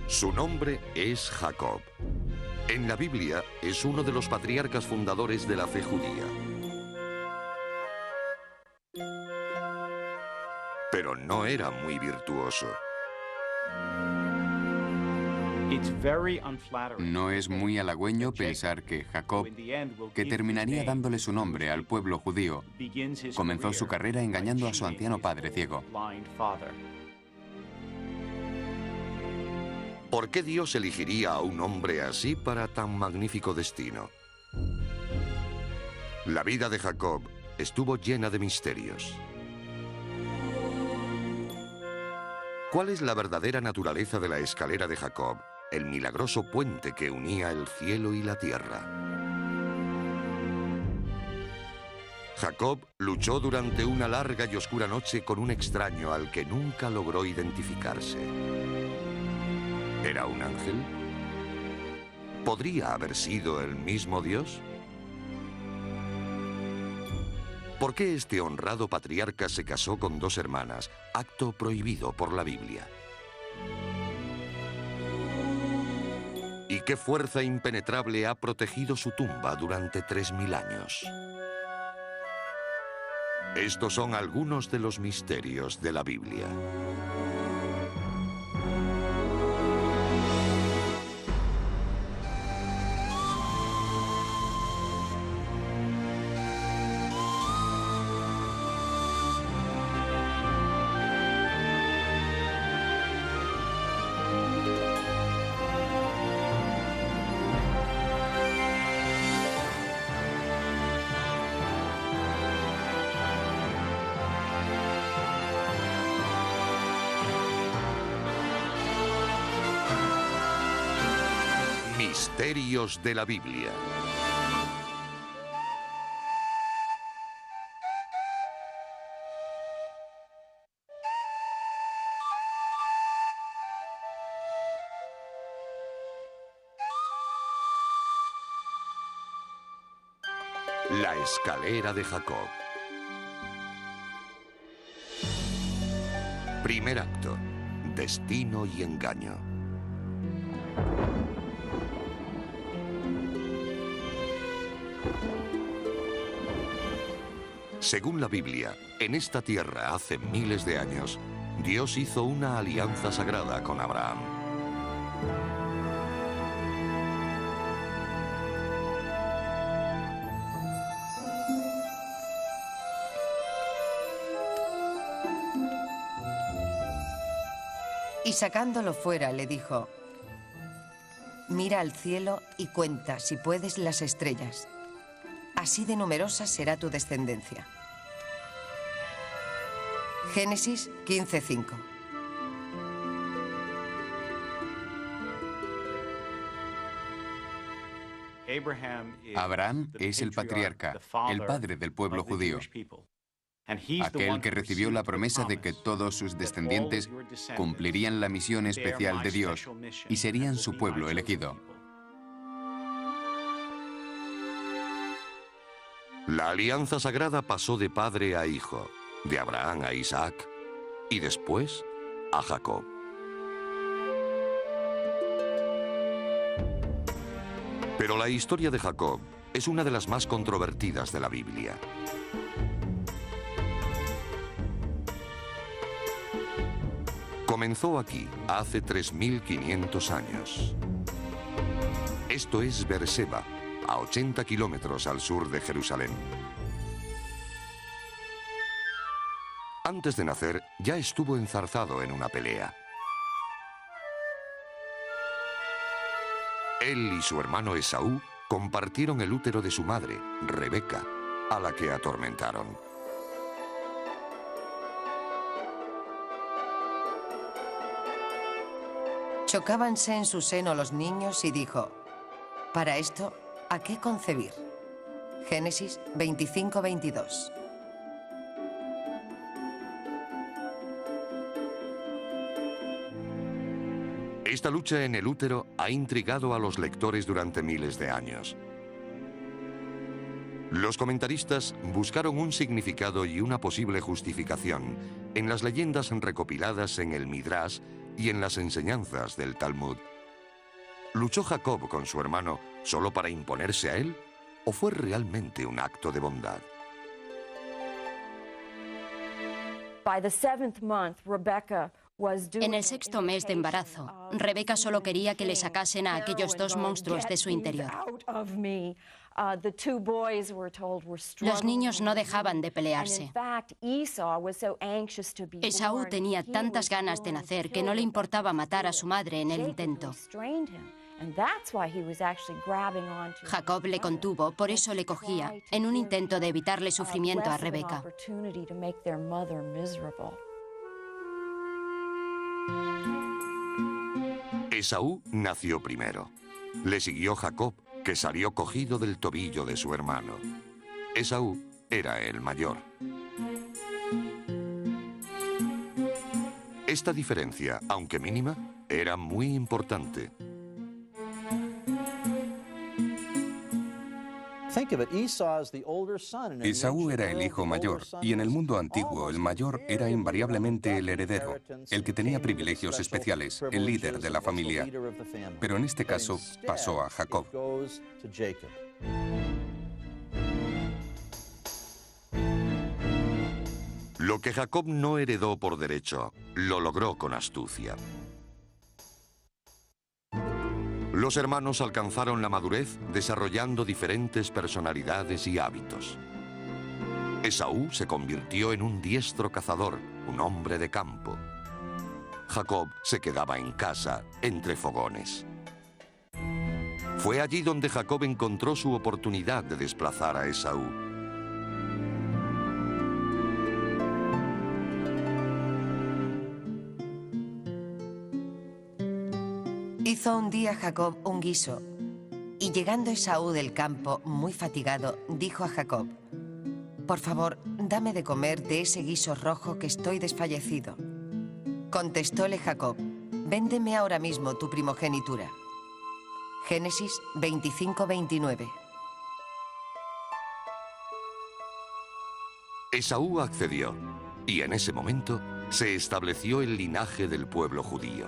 Su nombre es Jacob. En la Biblia es uno de los patriarcas fundadores de la fe judía. Pero no era muy virtuoso. No es muy halagüeño pensar que Jacob, que terminaría dándole su nombre al pueblo judío, comenzó su carrera engañando a su anciano padre ciego. ¿Por qué Dios elegiría a un hombre así para tan magnífico destino? La vida de Jacob estuvo llena de misterios. ¿Cuál es la verdadera naturaleza de la escalera de Jacob, el milagroso puente que unía el cielo y la tierra? Jacob luchó durante una larga y oscura noche con un extraño al que nunca logró identificarse. ¿Era un ángel? ¿Podría haber sido el mismo Dios? ¿Por qué este honrado patriarca se casó con dos hermanas, acto prohibido por la Biblia? ¿Y qué fuerza impenetrable ha protegido su tumba durante 3000 años? Estos son algunos de los misterios de la Biblia. Misterios de la Biblia. La escalera de Jacob. Primer acto. Destino y engaño. Según la Biblia, en esta tierra hace miles de años, Dios hizo una alianza sagrada con Abraham. Y sacándolo fuera, le dijo: mira al cielo y cuenta, si puedes, las estrellas. Así de numerosa será tu descendencia. Génesis 15:5. Abraham es el patriarca, el padre del pueblo judío, aquel que recibió la promesa de que todos sus descendientes cumplirían la misión especial de Dios y serían su pueblo elegido. La alianza sagrada pasó de padre a hijo, de Abraham a Isaac y después a Jacob. Pero la historia de Jacob es una de las más controvertidas de la Biblia. Comenzó aquí, hace 3500 años. Esto es Beerseba, a 80 kilómetros al sur de Jerusalén. Antes de nacer, ya estuvo enzarzado en una pelea. Él y su hermano Esaú compartieron el útero de su madre, Rebeca, a la que atormentaron. Chocábanse en su seno los niños y dijo: para esto, ¿a qué concebir? Génesis 25:22. Esta lucha en el útero ha intrigado a los lectores durante miles de años. Los comentaristas buscaron un significado y una posible justificación en las leyendas recopiladas en el Midrash y en las enseñanzas del Talmud. ¿Luchó Jacob con su hermano solo para imponerse a él o fue realmente un acto de bondad? En el 6º mes de embarazo, Rebeca solo quería que le sacasen a aquellos 2 monstruos de su interior. Los niños no dejaban de pelearse. Esaú tenía tantas ganas de nacer que no le importaba matar a su madre en el intento. Jacob le contuvo, por eso le cogía, en un intento de evitarle sufrimiento a Rebeca. Esaú nació primero. Le siguió Jacob, que salió cogido del tobillo de su hermano. Esaú era el mayor. Esta diferencia, aunque mínima, era muy importante. Esaú era el hijo mayor, y en el mundo antiguo el mayor era invariablemente el heredero, el que tenía privilegios especiales, el líder de la familia. Pero en este caso pasó a Jacob. Lo que Jacob no heredó por derecho, lo logró con astucia. Los hermanos alcanzaron la madurez desarrollando diferentes personalidades y hábitos. Esaú se convirtió en un diestro cazador, un hombre de campo. Jacob se quedaba en casa, entre fogones. Fue allí donde Jacob encontró su oportunidad de desplazar a Esaú. Hizo un día Jacob un guiso, y llegando Esaú del campo, muy fatigado, dijo a Jacob: «Por favor, dame de comer de ese guiso rojo que estoy desfallecido». Contestóle Jacob: «Véndeme ahora mismo tu primogenitura». Génesis 25-29. Esaú accedió, y en ese momento se estableció el linaje del pueblo judío.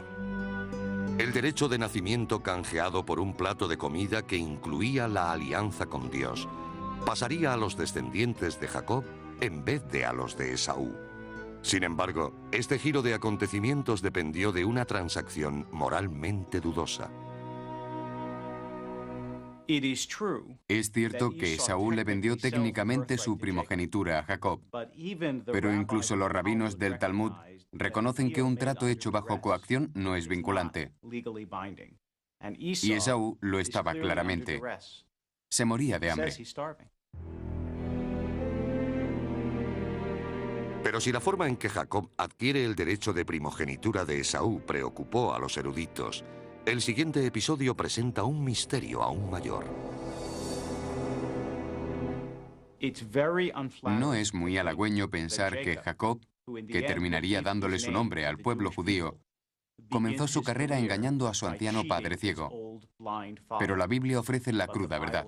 El derecho de nacimiento canjeado por un plato de comida que incluía la alianza con Dios pasaría a los descendientes de Jacob en vez de a los de Esaú. Sin embargo, este giro de acontecimientos dependió de una transacción moralmente dudosa. Es cierto que Esaú le vendió técnicamente su primogenitura a Jacob, pero incluso los rabinos del Talmud reconocen que un trato hecho bajo coacción no es vinculante. Y Esaú lo estaba claramente. Se moría de hambre. Pero si la forma en que Jacob adquiere el derecho de primogenitura de Esaú preocupó a los eruditos, el siguiente episodio presenta un misterio aún mayor. No es muy halagüeño pensar que Jacob, que terminaría dándole su nombre al pueblo judío, comenzó su carrera engañando a su anciano padre ciego. Pero la Biblia ofrece la cruda verdad.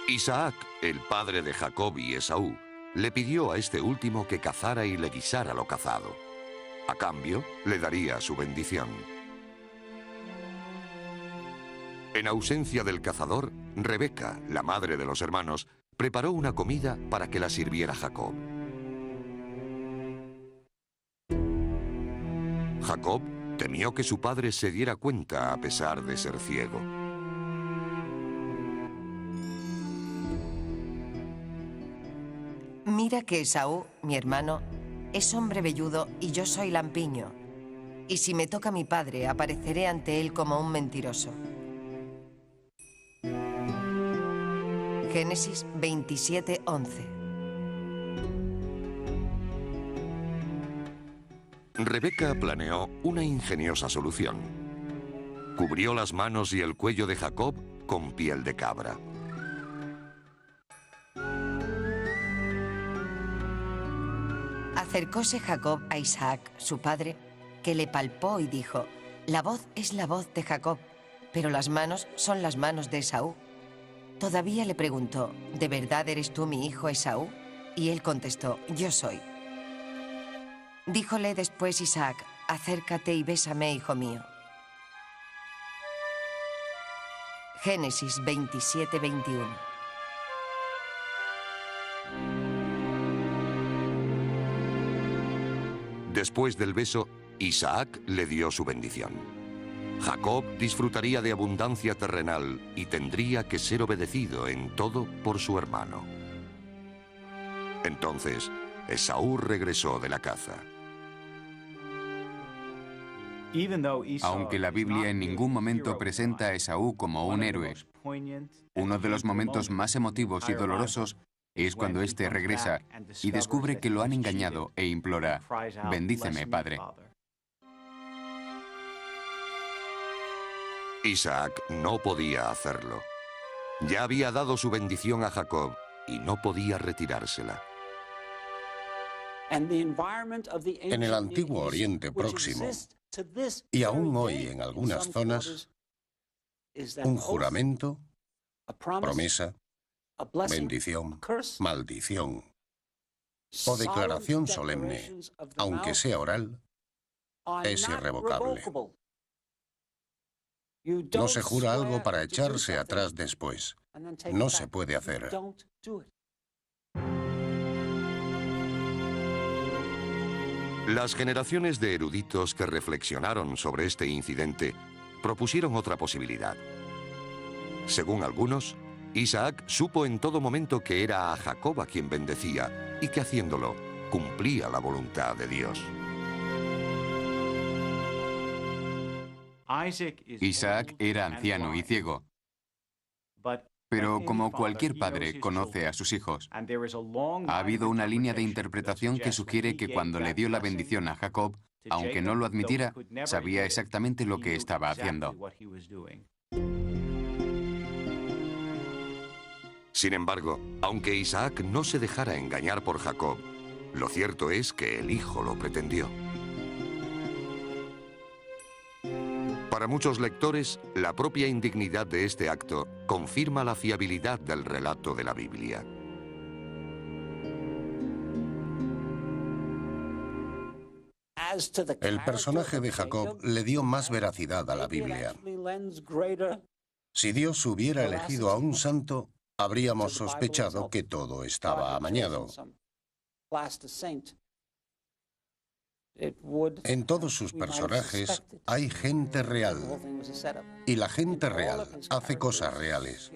Isaac, el padre de Jacob y Esaú, le pidió a este último que cazara y le guisara lo cazado. A cambio, le daría su bendición. En ausencia del cazador, Rebeca, la madre de los hermanos, preparó una comida para que la sirviera Jacob. Jacob temió que su padre se diera cuenta a pesar de ser ciego. Mira que Esaú, mi hermano, es hombre velludo y yo soy lampiño. Y si me toca mi padre, apareceré ante él como un mentiroso. Génesis 27:11. Rebeca planeó una ingeniosa solución. Cubrió las manos y el cuello de Jacob con piel de cabra. Acercóse Jacob a Isaac, su padre, que le palpó y dijo: «La voz es la voz de Jacob, pero las manos son las manos de Esaú». Todavía le preguntó: «¿De verdad eres tú mi hijo Esaú?» Y él contestó: «Yo soy». Díjole después Isaac: acércate y bésame, hijo mío. Génesis 27-21. Después del beso, Isaac le dio su bendición. Jacob disfrutaría de abundancia terrenal y tendría que ser obedecido en todo por su hermano. Entonces, Esaú regresó de la caza. Aunque la Biblia en ningún momento presenta a Esaú como un héroe, uno de los momentos más emotivos y dolorosos es cuando éste regresa y descubre que lo han engañado e implora: «Bendíceme, Padre». Isaac no podía hacerlo. Ya había dado su bendición a Jacob y no podía retirársela. En el antiguo Oriente Próximo, y aún hoy en algunas zonas, un juramento, promesa, bendición, maldición o declaración solemne, aunque sea oral, es irrevocable. No se jura algo para echarse atrás después. No se puede hacer. Las generaciones de eruditos que reflexionaron sobre este incidente propusieron otra posibilidad. Según algunos, Isaac supo en todo momento que era a Jacob a quien bendecía y que haciéndolo cumplía la voluntad de Dios. Isaac era anciano y ciego, pero como cualquier padre conoce a sus hijos, ha habido una línea de interpretación que sugiere que cuando le dio la bendición a Jacob, aunque no lo admitiera, sabía exactamente lo que estaba haciendo. Sin embargo, aunque Isaac no se dejara engañar por Jacob, lo cierto es que el hijo lo pretendió. Para muchos lectores, la propia indignidad de este acto confirma la fiabilidad del relato de la Biblia. El personaje de Jacob le dio más veracidad a la Biblia. Si Dios hubiera elegido a un santo, habríamos sospechado que todo estaba amañado. En todos sus personajes hay gente real, y la gente real hace cosas reales.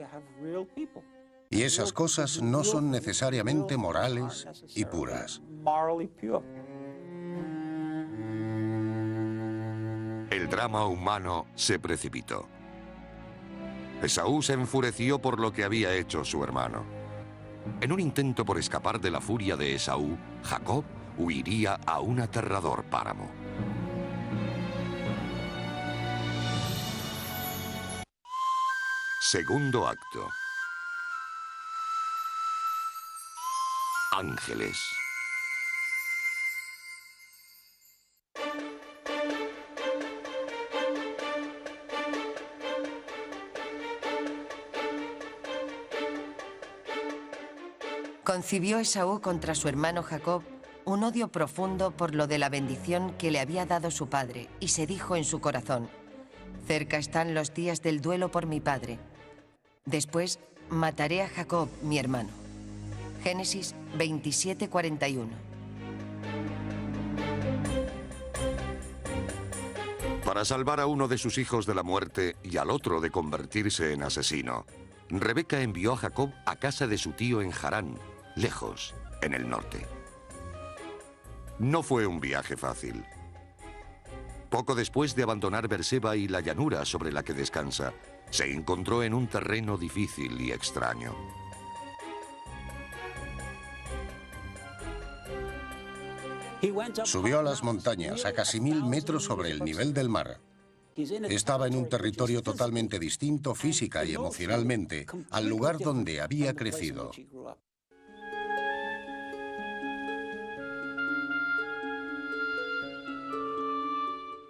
Y esas cosas no son necesariamente morales y puras. El drama humano se precipitó. Esaú se enfureció por lo que había hecho su hermano. En un intento por escapar de la furia de Esaú, Jacob huiría a un aterrador páramo. Segundo acto. Ángeles. Concibió Esaú contra su hermano Jacob un odio profundo por lo de la bendición que le había dado su padre, y se dijo en su corazón: cerca están los días del duelo por mi padre. Después mataré a Jacob, mi hermano. Génesis 27:41. Para salvar a uno de sus hijos de la muerte y al otro de convertirse en asesino, Rebeca envió a Jacob a casa de su tío en Harán, lejos, en el norte. No fue un viaje fácil. Poco después de abandonar Berseba y la llanura sobre la que descansa, se encontró en un terreno difícil y extraño. Subió a las montañas a casi 1000 metros sobre el nivel del mar. Estaba en un territorio totalmente distinto física y emocionalmente al lugar donde había crecido.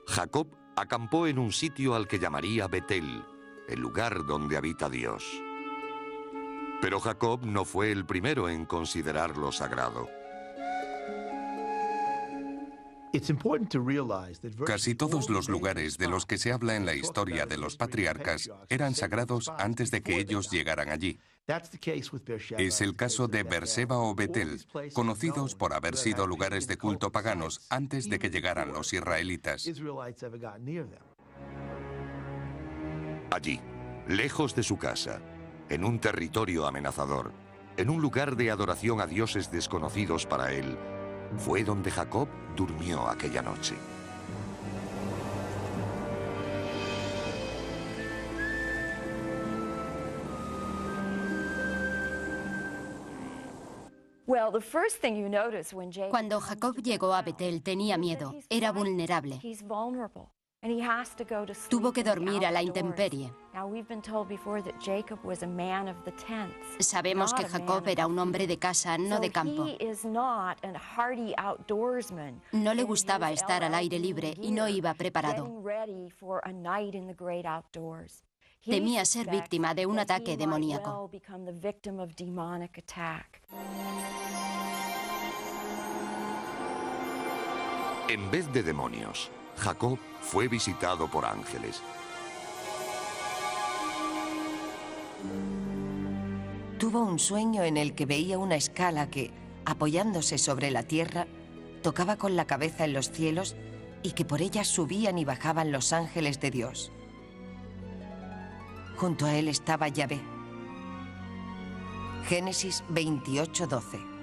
Jacob acampó en un sitio al que llamaría Betel, el lugar donde habita Dios. Pero Jacob no fue el primero en considerarlo sagrado. Casi todos los lugares de los que se habla en la historia de los patriarcas eran sagrados antes de que ellos llegaran allí. Es el caso de Beerseba o Betel, conocidos por haber sido lugares de culto paganos antes de que llegaran los israelitas. Allí, lejos de su casa, en un territorio amenazador, en un lugar de adoración a dioses desconocidos para él, fue donde Jacob durmió aquella noche. Cuando Jacob llegó a Betel tenía miedo, era vulnerable. Tuvo que dormir a la intemperie. Sabemos que Jacob era un hombre de casa, no de campo. No le gustaba estar al aire libre y no iba preparado. Temía ser víctima de un ataque demoníaco. En vez de demonios, Jacob fue visitado por ángeles. Tuvo un sueño en el que veía una escala que, apoyándose sobre la tierra, tocaba con la cabeza en los cielos y que por ella subían y bajaban los ángeles de Dios. Junto a él estaba Yahvé. Génesis 28:12.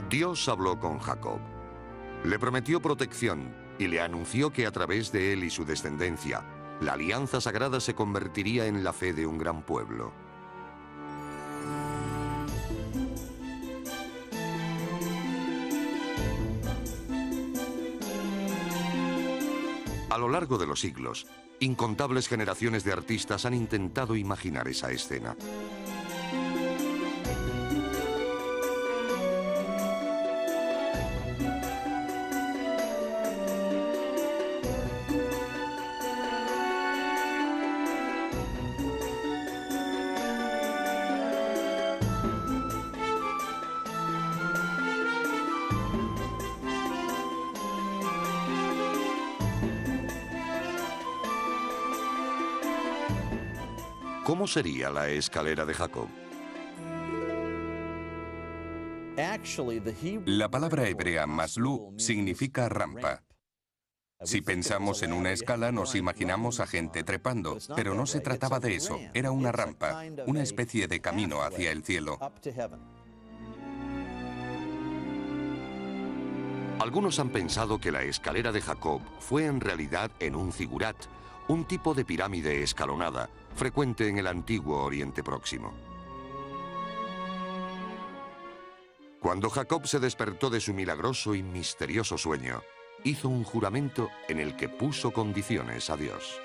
Dios habló con Jacob. Le prometió protección y le anunció que a través de él y su descendencia, la alianza sagrada se convertiría en la fe de un gran pueblo. A lo largo de los siglos, incontables generaciones de artistas han intentado imaginar esa escena. ¿Cómo sería la escalera de Jacob? La palabra hebrea maslu significa rampa. Si pensamos en una escala, nos imaginamos a gente trepando, pero no se trataba de eso, era una rampa, una especie de camino hacia el cielo. Algunos han pensado que la escalera de Jacob fue en realidad en un zigurat, un tipo de pirámide escalonada, frecuente en el antiguo Oriente Próximo. Cuando Jacob se despertó de su milagroso y misterioso sueño, hizo un juramento en el que puso condiciones a Dios.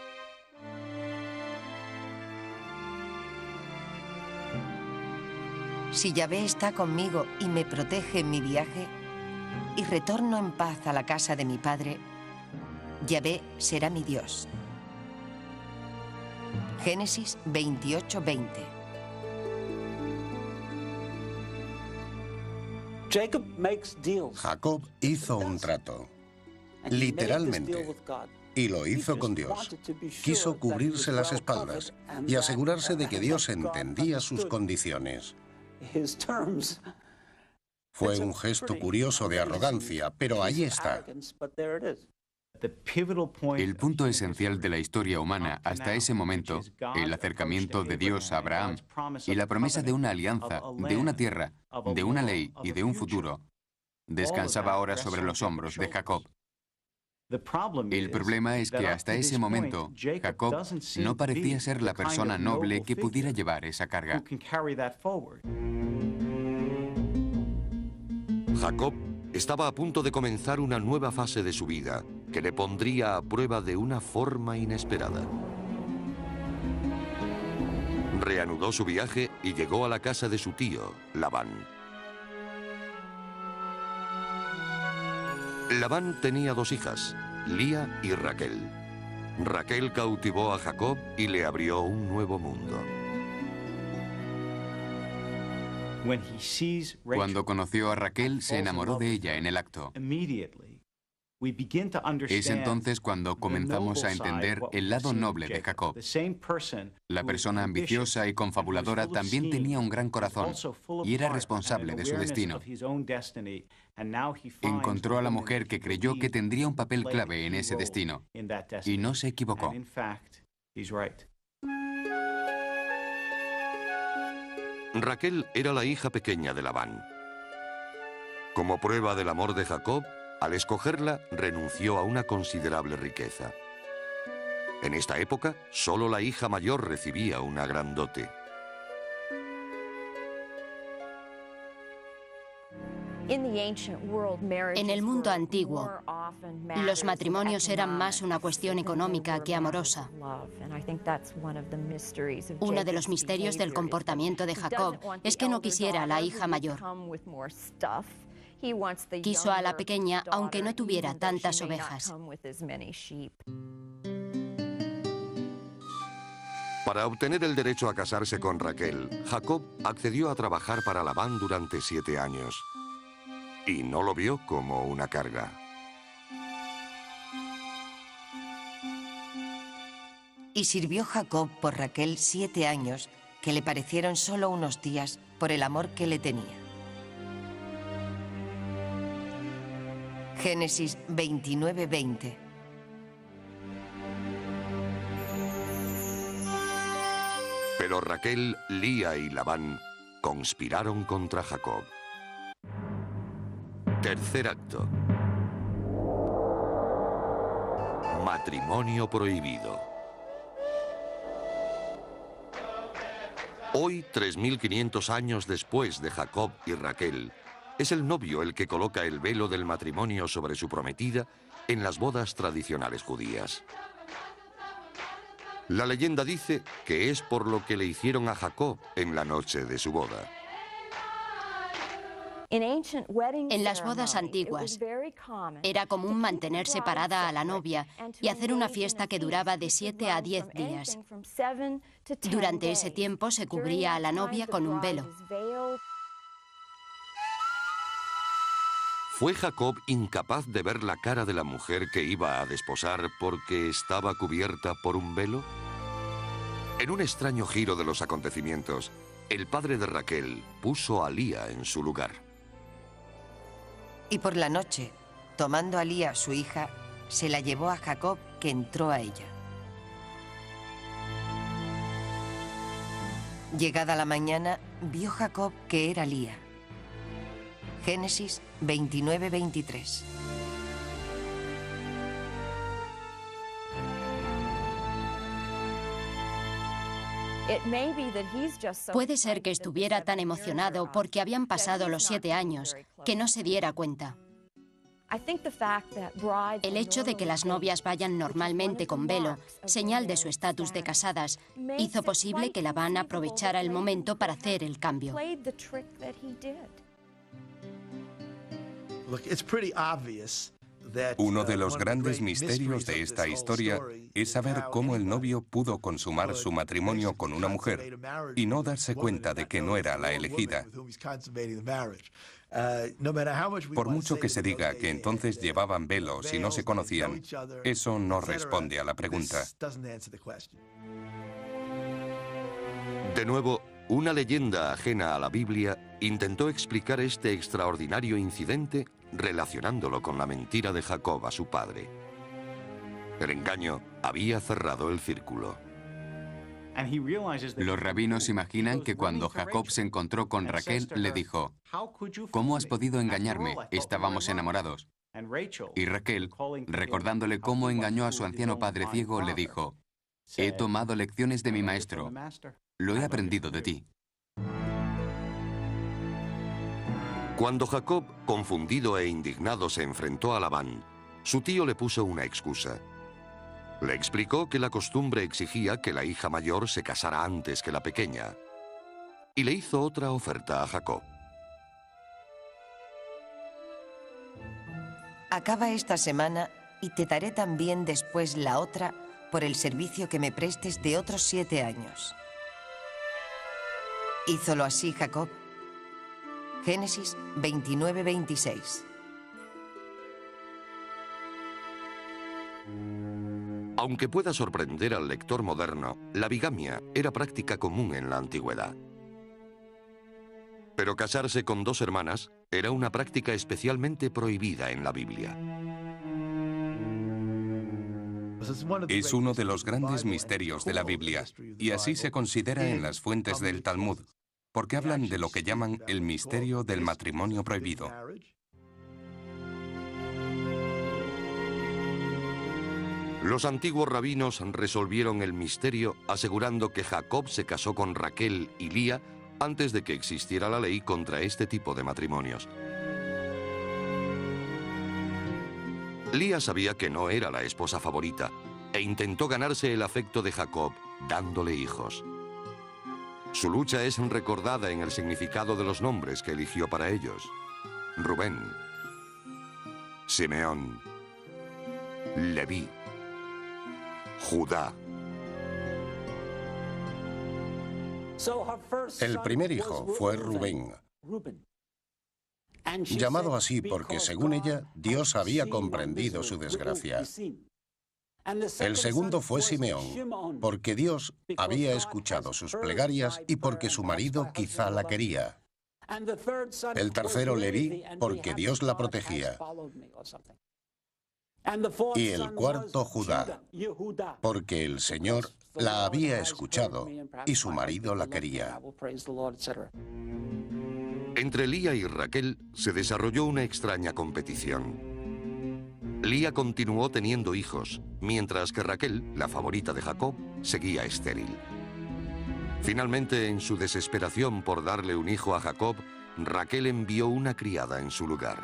Si Yahvé está conmigo y me protege en mi viaje, y retorno en paz a la casa de mi padre, Yahvé será mi Dios. Génesis 28:20. Jacob hizo un trato, literalmente, y lo hizo con Dios. Quiso cubrirse las espaldas y asegurarse de que Dios entendía sus condiciones. Fue un gesto curioso de arrogancia, pero ahí está. El punto esencial de la historia humana hasta ese momento, el acercamiento de Dios a Abraham y la promesa de una alianza, de una tierra, de una ley y de un futuro, descansaba ahora sobre los hombros de Jacob. El problema es que hasta ese momento, Jacob no parecía ser la persona noble que pudiera llevar esa carga. Jacob estaba a punto de comenzar una nueva fase de su vida que le pondría a prueba de una forma inesperada. Reanudó su viaje y llegó a la casa de su tío, Labán. Labán tenía dos hijas, Lía y Raquel. Raquel cautivó a Jacob y le abrió un nuevo mundo. Cuando conoció a Raquel, se enamoró de ella en el acto. Es entonces cuando comenzamos a entender el lado noble de Jacob. La persona ambiciosa y confabuladora también tenía un gran corazón y era responsable de su destino. Encontró a la mujer que creyó que tendría un papel clave en ese destino y no se equivocó. Raquel era la hija pequeña de Labán. Como prueba del amor de Jacob, al escogerla, renunció a una considerable riqueza. En esta época, solo la hija mayor recibía una gran dote. En el mundo antiguo, los matrimonios eran más una cuestión económica que amorosa. Uno de los misterios del comportamiento de Jacob es que no quisiera a la hija mayor. Quiso a la pequeña aunque no tuviera tantas ovejas. Para obtener el derecho a casarse con Raquel, Jacob accedió a trabajar para Labán durante 7 años. Y no lo vio como una carga. Y sirvió Jacob por Raquel 7 años, que le parecieron solo unos días por el amor que le tenía. Génesis 29:20. Pero Raquel, Lía y Labán conspiraron contra Jacob. Tercer acto. Matrimonio prohibido. Hoy, 3500 años después de Jacob y Raquel, es el novio el que coloca el velo del matrimonio sobre su prometida en las bodas tradicionales judías. La leyenda dice que es por lo que le hicieron a Jacob en la noche de su boda. En las bodas antiguas, era común mantener separada a la novia y hacer una fiesta que duraba de 7 a 10 días. Durante ese tiempo se cubría a la novia con un velo. ¿Fue Jacob incapaz de ver la cara de la mujer que iba a desposar porque estaba cubierta por un velo? En un extraño giro de los acontecimientos, el padre de Raquel puso a Lía en su lugar. Y por la noche, tomando a Lía, su hija, se la llevó a Jacob, que entró a ella. Llegada la mañana, vio Jacob que era Lía. Génesis 29:23. Puede ser que estuviera tan emocionado porque habían pasado los 7 años, que no se diera cuenta. El hecho de que las novias vayan normalmente con velo, señal de su estatus de casadas, hizo posible que Labán aprovechara el momento para hacer el cambio. Uno de los grandes misterios de esta historia es saber cómo el novio pudo consumar su matrimonio con una mujer y no darse cuenta de que no era la elegida. Por mucho que se diga que entonces llevaban velos y no se conocían, eso no responde a la pregunta. De nuevo, una leyenda ajena a la Biblia intentó explicar este extraordinario incidente relacionándolo con la mentira de Jacob a su padre. El engaño había cerrado el círculo. Los rabinos imaginan que cuando Jacob se encontró con Raquel, le dijo: ¿Cómo has podido engañarme? Estábamos enamorados. Y Raquel, recordándole cómo engañó a su anciano padre ciego, le dijo: He tomado lecciones de mi maestro. Lo he aprendido de ti. Cuando Jacob, confundido e indignado, se enfrentó a Labán, su tío le puso una excusa. Le explicó que la costumbre exigía que la hija mayor se casara antes que la pequeña, y le hizo otra oferta a Jacob. Acaba esta semana y te daré también después la otra por el servicio que me prestes de otros 7 años. Hízolo así Jacob, Génesis 29-26. Aunque pueda sorprender al lector moderno, la bigamia era práctica común en la antigüedad. Pero casarse con dos hermanas era una práctica especialmente prohibida en la Biblia. Es uno de los grandes misterios de la Biblia, y así se considera en las fuentes del Talmud, porque hablan de lo que llaman el misterio del matrimonio prohibido. Los antiguos rabinos resolvieron el misterio asegurando que Jacob se casó con Raquel y Lía antes de que existiera la ley contra este tipo de matrimonios. Lía sabía que no era la esposa favorita e intentó ganarse el afecto de Jacob dándole hijos. Su lucha es recordada en el significado de los nombres que eligió para ellos: Rubén, Simeón, Leví, Judá. El primer hijo fue Rubén, llamado así porque, según ella, Dios había comprendido su desgracia. El segundo fue Simeón, porque Dios había escuchado sus plegarias y porque su marido quizá la quería. El tercero, Leví, porque Dios la protegía. Y el cuarto, Judá, porque el Señor la había escuchado y su marido la quería. Entre Lía y Raquel se desarrolló una extraña competición. Lía continuó teniendo hijos, mientras que Raquel, la favorita de Jacob, seguía estéril. Finalmente, en su desesperación por darle un hijo a Jacob, Raquel envió una criada en su lugar.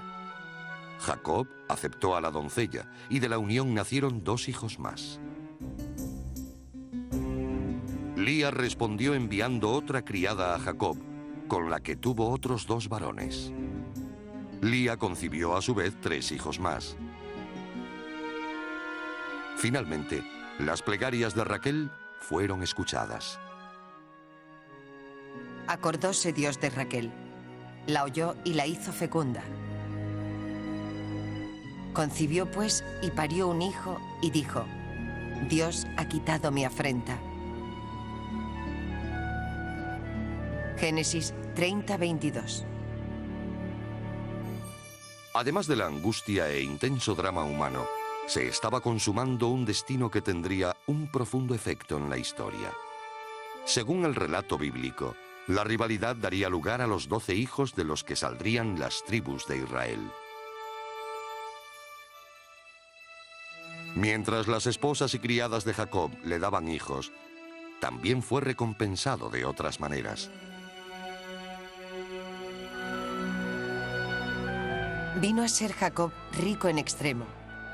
Jacob aceptó a la doncella y de la unión nacieron dos hijos más. Lía respondió enviando otra criada a Jacob, con la que tuvo otros dos varones. Lía concibió a su vez tres hijos más. Finalmente, las plegarias de Raquel fueron escuchadas. Acordóse Dios de Raquel, la oyó y la hizo fecunda. Concibió pues y parió un hijo y dijo: Dios ha quitado mi afrenta. Génesis 30-22. Además de la angustia e intenso drama humano, se estaba consumando un destino que tendría un profundo efecto en la historia. Según el relato bíblico, la rivalidad daría lugar a los 12 hijos de los que saldrían las tribus de Israel. Mientras las esposas y criadas de Jacob le daban hijos, también fue recompensado de otras maneras. Vino a ser Jacob rico en extremo,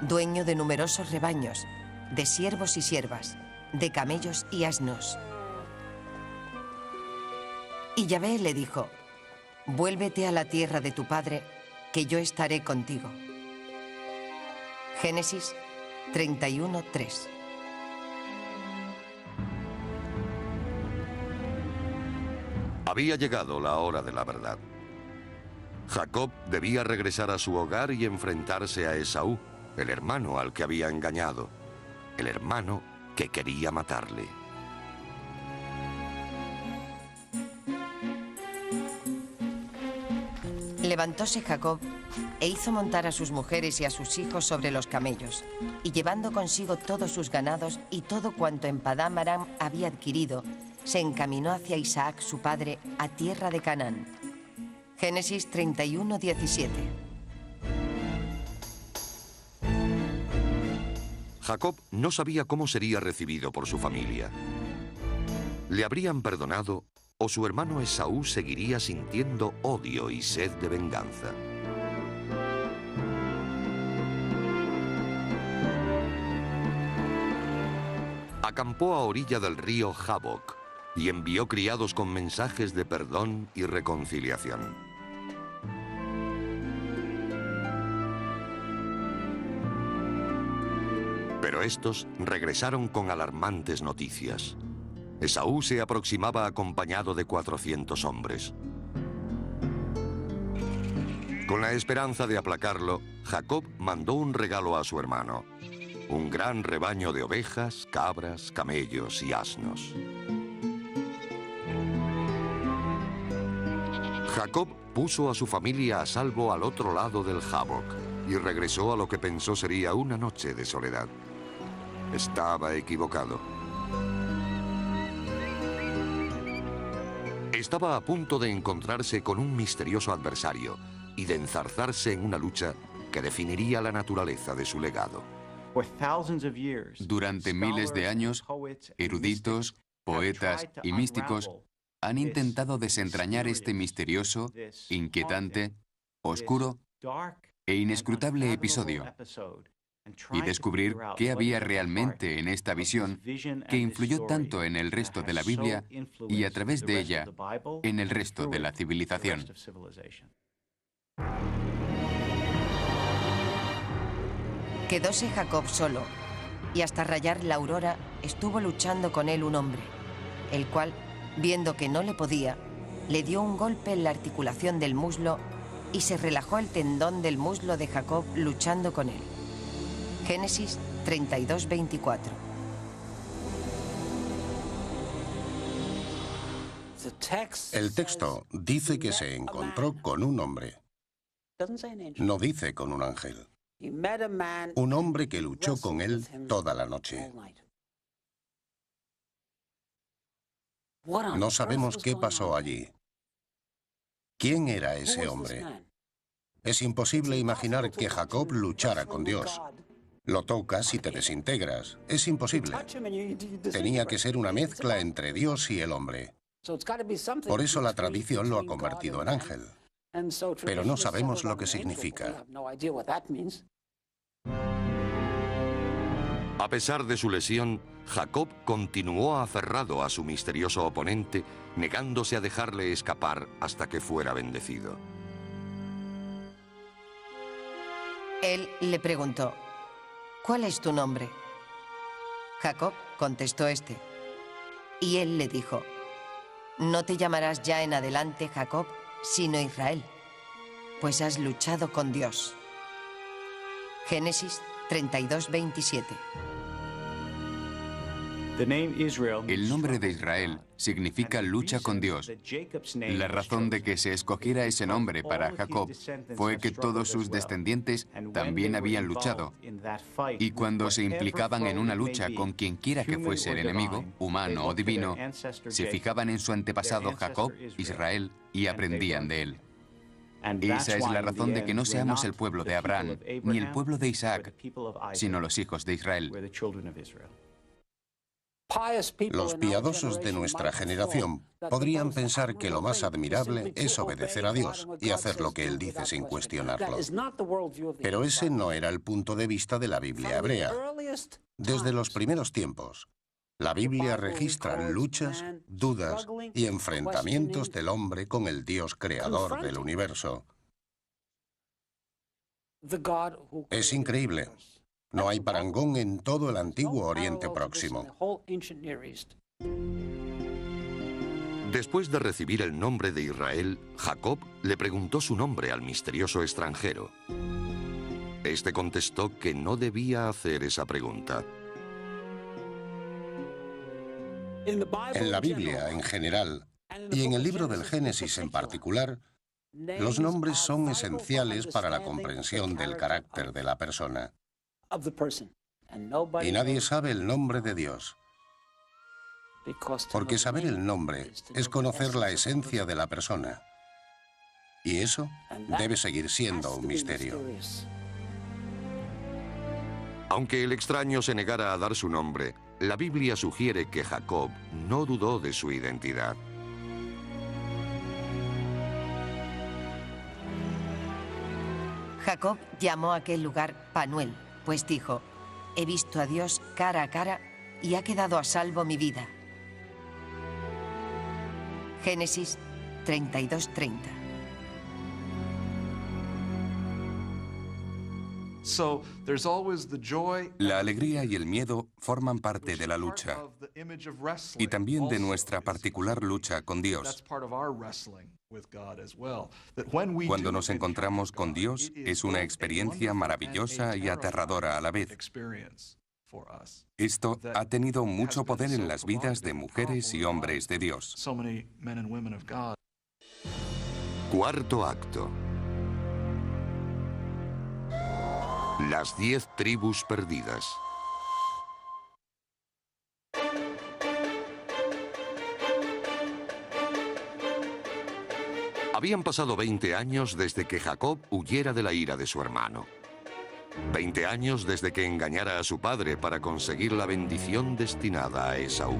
dueño de numerosos rebaños, de siervos y siervas, de camellos y asnos. Y Yahvé le dijo: Vuélvete a la tierra de tu padre, que yo estaré contigo. Génesis 31:3. Había llegado la hora de la verdad. Jacob debía regresar a su hogar y enfrentarse a Esaú, el hermano al que había engañado, el hermano que quería matarle. Levantóse Jacob e hizo montar a sus mujeres y a sus hijos sobre los camellos, y llevando consigo todos sus ganados y todo cuanto en Padán Aram había adquirido, se encaminó hacia Isaac su padre a tierra de Canaán. Génesis 31:17. Jacob no sabía cómo sería recibido por su familia. ¿Le habrían perdonado o su hermano Esaú seguiría sintiendo odio y sed de venganza? Acampó a orilla del río Jaboc y envió criados con mensajes de perdón y reconciliación. Pero estos regresaron con alarmantes noticias. Esaú se aproximaba acompañado de 400 hombres. Con la esperanza de aplacarlo, Jacob mandó un regalo a su hermano: un gran rebaño de ovejas, cabras, camellos y asnos. Jacob puso a su familia a salvo al otro lado del Jabbok y regresó a lo que pensó sería una noche de soledad. Estaba equivocado. Estaba a punto de encontrarse con un misterioso adversario y de enzarzarse en una lucha que definiría la naturaleza de su legado. Durante miles de años, eruditos, poetas y místicos han intentado desentrañar este misterioso, inquietante, oscuro e inescrutable episodio y descubrir qué había realmente en esta visión que influyó tanto en el resto de la Biblia y a través de ella en el resto de la civilización. Quedóse Jacob solo, y hasta rayar la aurora estuvo luchando con él un hombre, el cual, viendo que no le podía, le dio un golpe en la articulación del muslo y se relajó el tendón del muslo de Jacob luchando con él. Génesis 32:24. El texto dice que se encontró con un hombre. No dice con un ángel. Un hombre que luchó con él toda la noche. No sabemos qué pasó allí. ¿Quién era ese hombre? Es imposible imaginar que Jacob luchara con Dios. Lo tocas y te desintegras. Es imposible. Tenía que ser una mezcla entre Dios y el hombre. Por eso la tradición lo ha convertido en ángel. Pero no sabemos lo que significa. A pesar de su lesión, Jacob continuó aferrado a su misterioso oponente, negándose a dejarle escapar hasta que fuera bendecido. Él le preguntó: ¿cuál es tu nombre? Jacob contestó este. Y él le dijo: no te llamarás ya en adelante Jacob, sino Israel, pues has luchado con Dios. Génesis 32:27. El nombre de Israel significa lucha con Dios. La razón de que se escogiera ese nombre para Jacob fue que todos sus descendientes también habían luchado. Y cuando se implicaban en una lucha con quien quiera que fuese el enemigo, humano o divino, se fijaban en su antepasado Jacob, Israel, y aprendían de él. Esa es la razón de que no seamos el pueblo de Abraham, ni el pueblo de Isaac, sino los hijos de Israel. Los piadosos de nuestra generación podrían pensar que lo más admirable es obedecer a Dios y hacer lo que Él dice sin cuestionarlo. Pero ese no era el punto de vista de la Biblia hebrea. Desde los primeros tiempos, la Biblia registra luchas, dudas y enfrentamientos del hombre con el Dios creador del universo. Es increíble. No hay parangón en todo el antiguo Oriente Próximo. Después de recibir el nombre de Israel, Jacob le preguntó su nombre al misterioso extranjero. Este contestó que no debía hacer esa pregunta. En la Biblia en general, y en el libro del Génesis en particular, los nombres son esenciales para la comprensión del carácter de la persona. Y nadie sabe el nombre de Dios, porque saber el nombre es conocer la esencia de la persona. Y eso debe seguir siendo un misterio. Aunque el extraño se negara a dar su nombre, la Biblia sugiere que Jacob no dudó de su identidad. Jacob llamó a aquel lugar Panuel, pues dijo: he visto a Dios cara a cara y ha quedado a salvo mi vida. Génesis 32:30. La alegría y el miedo forman parte de la lucha y también de nuestra particular lucha con Dios. Cuando nos encontramos con Dios, es una experiencia maravillosa y aterradora a la vez. Esto ha tenido mucho poder en las vidas de mujeres y hombres de Dios. Cuarto acto. Las 10 tribus perdidas. Habían pasado 20 años desde que Jacob huyera de la ira de su hermano. 20 años desde que engañara a su padre para conseguir la bendición destinada a Esaú.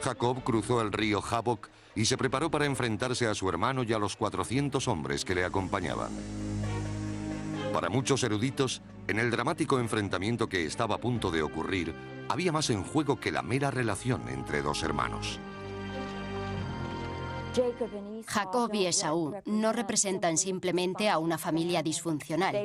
Jacob cruzó el río Jaboc y se preparó para enfrentarse a su hermano y a los 400 hombres que le acompañaban. Para muchos eruditos, en el dramático enfrentamiento que estaba a punto de ocurrir, había más en juego que la mera relación entre dos hermanos. Jacob y Esaú no representan simplemente a una familia disfuncional.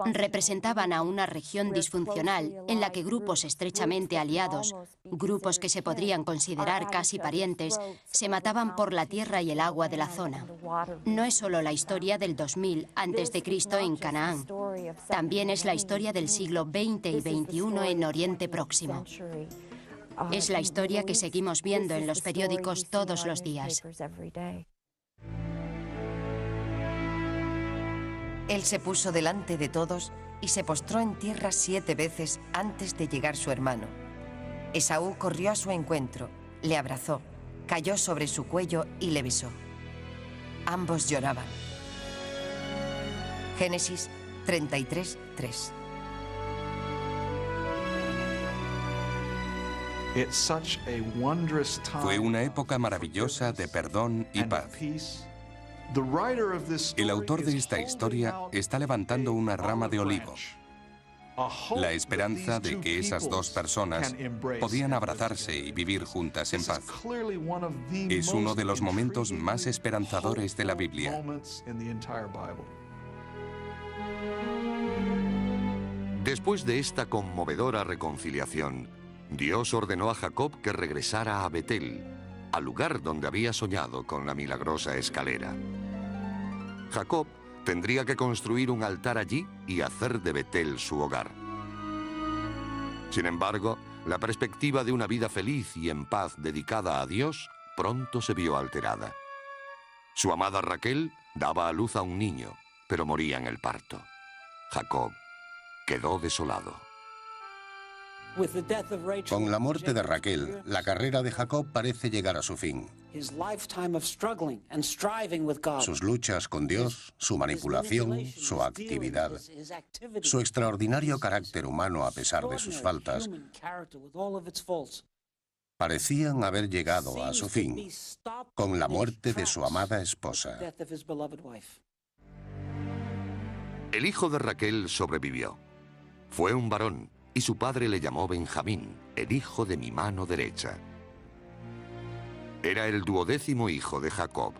Representaban a una región disfuncional en la que grupos estrechamente aliados, grupos que se podrían considerar casi parientes, se mataban por la tierra y el agua de la zona. No es solo la historia del 2000 a.C. en Canaán, también es la historia del siglo XX y XXI en Oriente Próximo. Es la historia que seguimos viendo en los periódicos todos los días. Él se puso delante de todos y se postró en tierra 7 veces antes de llegar su hermano. Esaú corrió a su encuentro, le abrazó, cayó sobre su cuello y le besó. Ambos lloraban. Génesis 33:3. Fue una época maravillosa de perdón y paz. El autor de esta historia está levantando una rama de olivo, la esperanza de que esas dos personas podían abrazarse y vivir juntas en paz. Es uno de los momentos más esperanzadores de la Biblia. Después de esta conmovedora reconciliación, Dios ordenó a Jacob que regresara a Betel, al lugar donde había soñado con la milagrosa escalera. Jacob tendría que construir un altar allí y hacer de Betel su hogar. Sin embargo, la perspectiva de una vida feliz y en paz dedicada a Dios pronto se vio alterada. Su amada Raquel daba a luz a un niño, pero moría en el parto. Jacob quedó desolado. Con la muerte de Raquel, la carrera de Jacob parece llegar a su fin. Sus luchas con Dios, su manipulación, su actividad, su extraordinario carácter humano a pesar de sus faltas, parecían haber llegado a su fin con la muerte de su amada esposa. El hijo de Raquel sobrevivió. Fue un varón, y su padre le llamó Benjamín, el hijo de mi mano derecha. Era el 12º hijo de Jacob.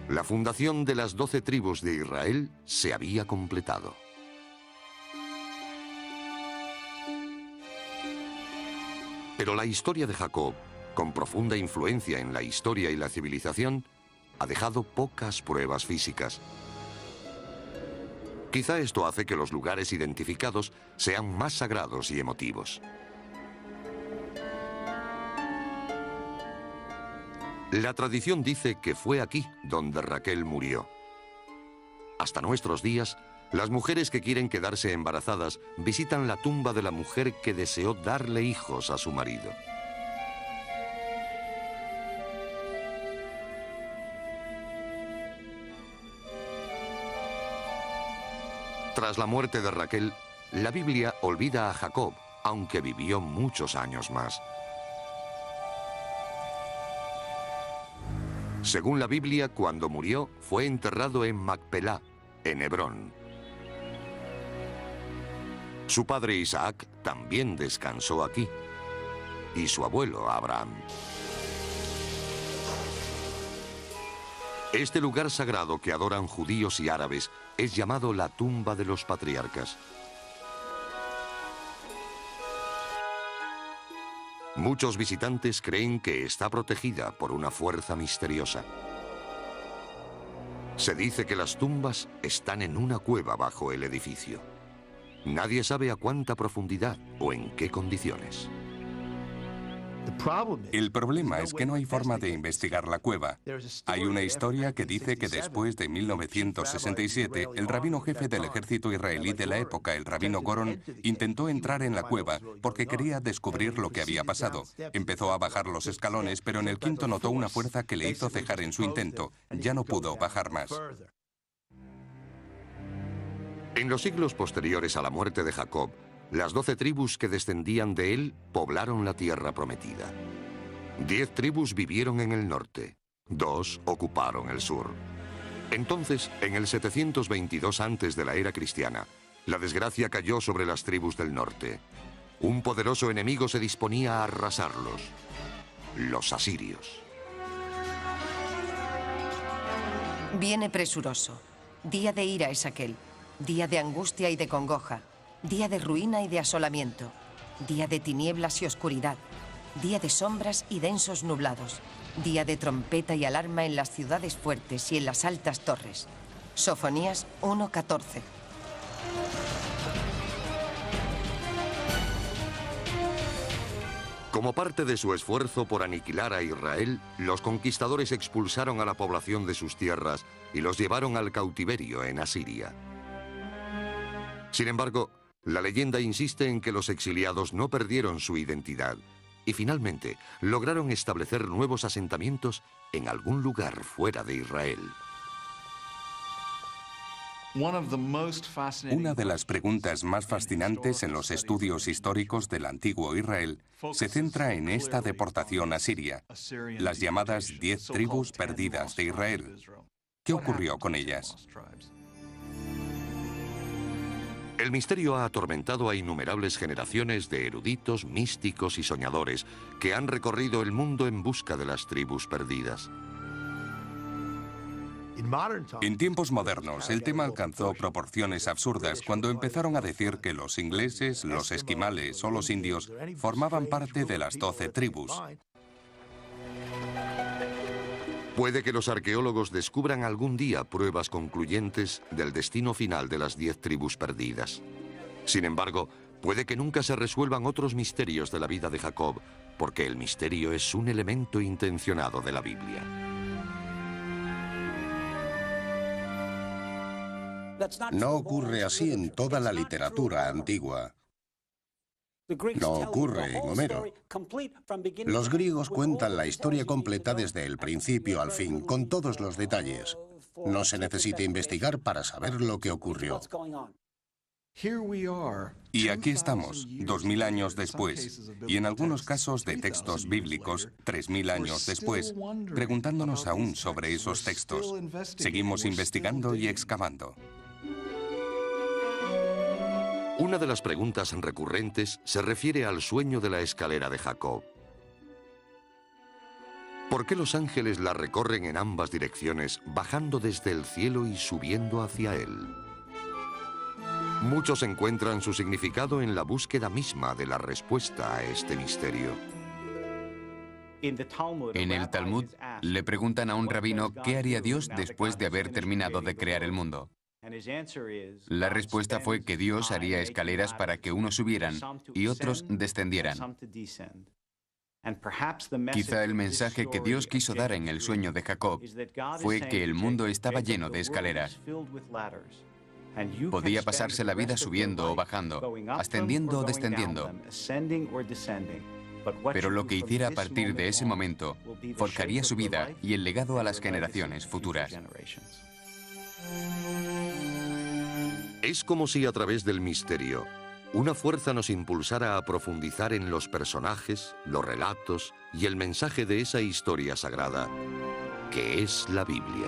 La fundación de las 12 tribus de Israel se había completado. Pero la historia de Jacob, con profunda influencia en la historia y la civilización, ha dejado pocas pruebas físicas. Quizá esto hace que los lugares identificados sean más sagrados y emotivos. La tradición dice que fue aquí donde Raquel murió. Hasta nuestros días, las mujeres que quieren quedarse embarazadas visitan la tumba de la mujer que deseó darle hijos a su marido. Tras la muerte de Raquel, la Biblia olvida a Jacob, aunque vivió muchos años más. Según la Biblia, cuando murió, fue enterrado en Macpelá, en Hebrón. Su padre Isaac también descansó aquí, y su abuelo Abraham. Este lugar sagrado que adoran judíos y árabes es llamado la tumba de los patriarcas. Muchos visitantes creen que está protegida por una fuerza misteriosa. Se dice que las tumbas están en una cueva bajo el edificio. Nadie sabe a cuánta profundidad o en qué condiciones. El problema es que no hay forma de investigar la cueva. Hay una historia que dice que después de 1967, el rabino jefe del ejército israelí de la época, el rabino Goron, intentó entrar en la cueva porque quería descubrir lo que había pasado. Empezó a bajar los escalones, pero en el quinto notó una fuerza que le hizo cejar en su intento. Ya no pudo bajar más. En los siglos posteriores a la muerte de Jacob, las 12 tribus que descendían de él poblaron la tierra prometida. 10 tribus vivieron en el norte, 2 ocuparon el sur. Entonces, en el 722 antes de la era cristiana, la desgracia cayó sobre las tribus del norte. Un poderoso enemigo se disponía a arrasarlos: los asirios. Viene presuroso. Día de ira es aquel. Día de angustia y de congoja. Día de ruina y de asolamiento. Día de tinieblas y oscuridad. Día de sombras y densos nublados. Día de trompeta y alarma en las ciudades fuertes y en las altas torres. Sofonías 1:14. Como parte de su esfuerzo por aniquilar a Israel, los conquistadores expulsaron a la población de sus tierras y los llevaron al cautiverio en Asiria. Sin embargo, la leyenda insiste en que los exiliados no perdieron su identidad y finalmente lograron establecer nuevos asentamientos en algún lugar fuera de Israel. Una de las preguntas más fascinantes en los estudios históricos del antiguo Israel se centra en esta deportación a Siria, las llamadas 10 tribus perdidas de Israel. ¿Qué ocurrió con ellas? El misterio ha atormentado a innumerables generaciones de eruditos, místicos y soñadores que han recorrido el mundo en busca de las tribus perdidas. En tiempos modernos, el tema alcanzó proporciones absurdas cuando empezaron a decir que los ingleses, los esquimales o los indios formaban parte de las 12 tribus. Puede que los arqueólogos descubran algún día pruebas concluyentes del destino final de las 10 tribus perdidas. Sin embargo, puede que nunca se resuelvan otros misterios de la vida de Jacob, porque el misterio es un elemento intencionado de la Biblia. No ocurre así en toda la literatura antigua. No ocurre en Homero. Los griegos cuentan la historia completa desde el principio al fin, con todos los detalles. No se necesita investigar para saber lo que ocurrió. Y aquí estamos, 2000 años después, y en algunos casos de textos bíblicos, 3000 años después, preguntándonos aún sobre esos textos. Seguimos investigando y excavando. Una de las preguntas recurrentes se refiere al sueño de la escalera de Jacob. ¿Por qué los ángeles la recorren en ambas direcciones, bajando desde el cielo y subiendo hacia él? Muchos encuentran su significado en la búsqueda misma de la respuesta a este misterio. En el Talmud le preguntan a un rabino qué haría Dios después de haber terminado de crear el mundo. La respuesta fue que Dios haría escaleras para que unos subieran y otros descendieran. Quizá el mensaje que Dios quiso dar en el sueño de Jacob fue que el mundo estaba lleno de escaleras. Podía pasarse la vida subiendo o bajando, ascendiendo o descendiendo. Pero lo que hiciera a partir de ese momento forjaría su vida y el legado a las generaciones futuras. Es como si a través del misterio, una fuerza nos impulsara a profundizar en los personajes, los relatos y el mensaje de esa historia sagrada, que es la Biblia.